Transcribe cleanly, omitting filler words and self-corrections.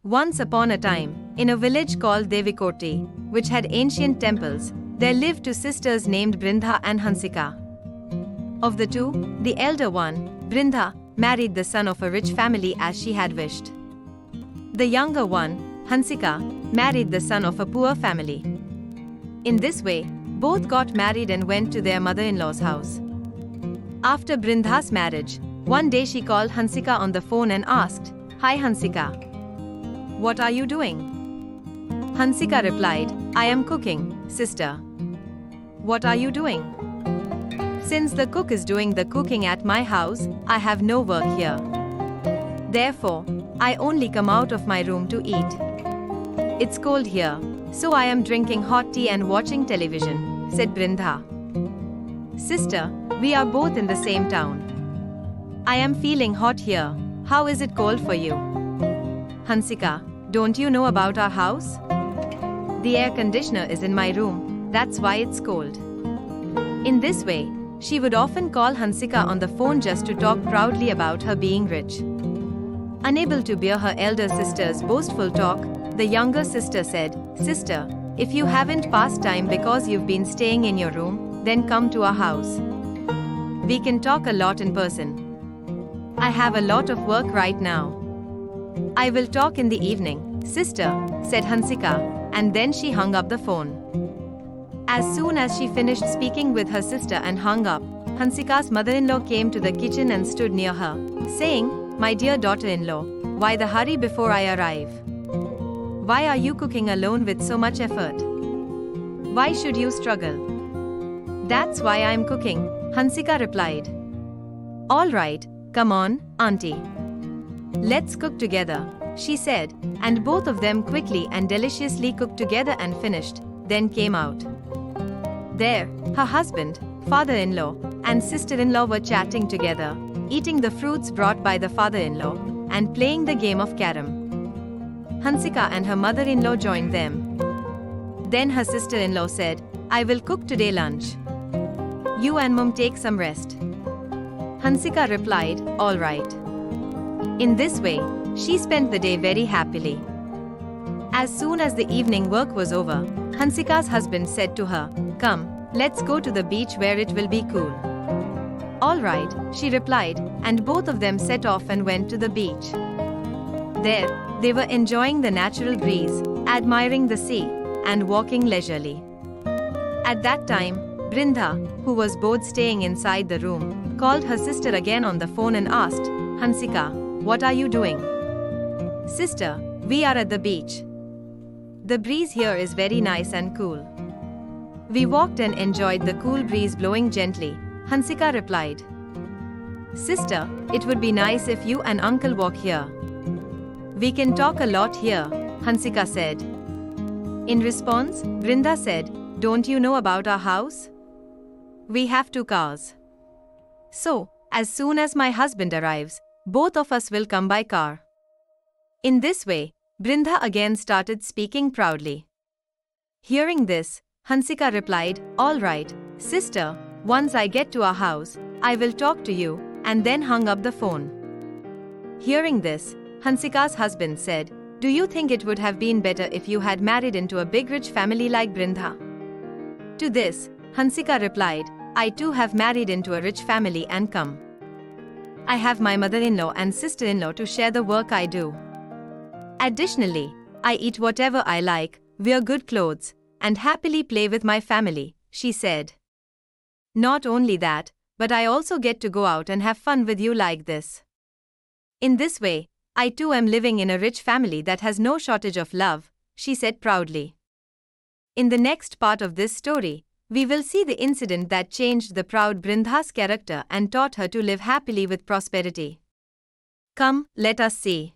Once upon a time, in a village called Devikoti, which had ancient temples, there lived two sisters named Brindha and Hansika. Of the two, the elder one, Brindha, married the son of a rich family as she had wished. The younger one, Hansika, married the son of a poor family. In this way, both got married and went to their mother-in-law's house. After Brindha's marriage, one day she called Hansika on the phone and asked, "Hi Hansika. What are you doing?" Hansika replied, "I am cooking, sister." "What are you doing?" "Since the cook is doing the cooking at my house, I have no work here. Therefore, I only come out of my room to eat. It's cold here, so I am drinking hot tea and watching television," said Brindha. "Sister, we are both in the same town. I am feeling hot here. How is it cold for you?" "Hansika, don't you know about our house? The air conditioner is in my room, that's why it's cold." In this way, she would often call Hansika on the phone just to talk proudly about her being rich. Unable to bear her elder sister's boastful talk, the younger sister said, "Sister, if you haven't passed time because you've been staying in your room, then come to our house. We can talk a lot in person. I have a lot of work right now." "I will talk in the evening, sister," said Hansika, and then she hung up the phone. As soon as she finished speaking with her sister and hung up, Hansika's mother-in-law came to the kitchen and stood near her, saying, "My dear daughter-in-law, why the hurry before I arrive? Why are you cooking alone with so much effort? Why should you struggle?" "That's why I'm cooking," Hansika replied. "All right, come on, auntie. Let's cook together," she said, and both of them quickly and deliciously cooked together and finished, then came out. There, her husband, father-in-law, and sister-in-law were chatting together, eating the fruits brought by the father-in-law, and playing the game of carom. Hansika and her mother-in-law joined them. Then her sister-in-law said, "I will cook today lunch. You and mum take some rest." Hansika replied, "All right." In this way, she spent the day very happily. As soon as the evening work was over, Hansika's husband said to her, "Come, let's go to the beach where it will be cool." "All right," she replied, and both of them set off and went to the beach. There, they were enjoying the natural breeze, admiring the sea, and walking leisurely. At that time, Brindha, who was both staying inside the room, called her sister again on the phone and asked, "Hansika, what are you doing?" "Sister, we are at the beach. The breeze here is very nice and cool." "We walked and enjoyed the cool breeze blowing gently," Hansika replied. "Sister, it would be nice if you and uncle walk here. We can talk a lot here," Hansika said. In response, Brinda said, "Don't you know about our house? We have 2 cars. So, as soon as my husband arrives, both of us will come by car." In this way, Brinda again started speaking proudly. Hearing this, Hansika replied, "All right, sister, once I get to our house, I will talk to you," and then hung up the phone. Hearing this, Hansika's husband said, "Do you think it would have been better if you had married into a big rich family like Brinda?" To this, Hansika replied, "I too have married into a rich family and come. I have my mother-in-law and sister-in-law to share the work I do. Additionally, I eat whatever I like, wear good clothes, and happily play with my family," she said. "Not only that, but I also get to go out and have fun with you like this. In this way, I too am living in a rich family that has no shortage of love," she said proudly. In the next part of this story, we will see the incident that changed the proud Brindha's character and taught her to live happily with prosperity. Come, let us see.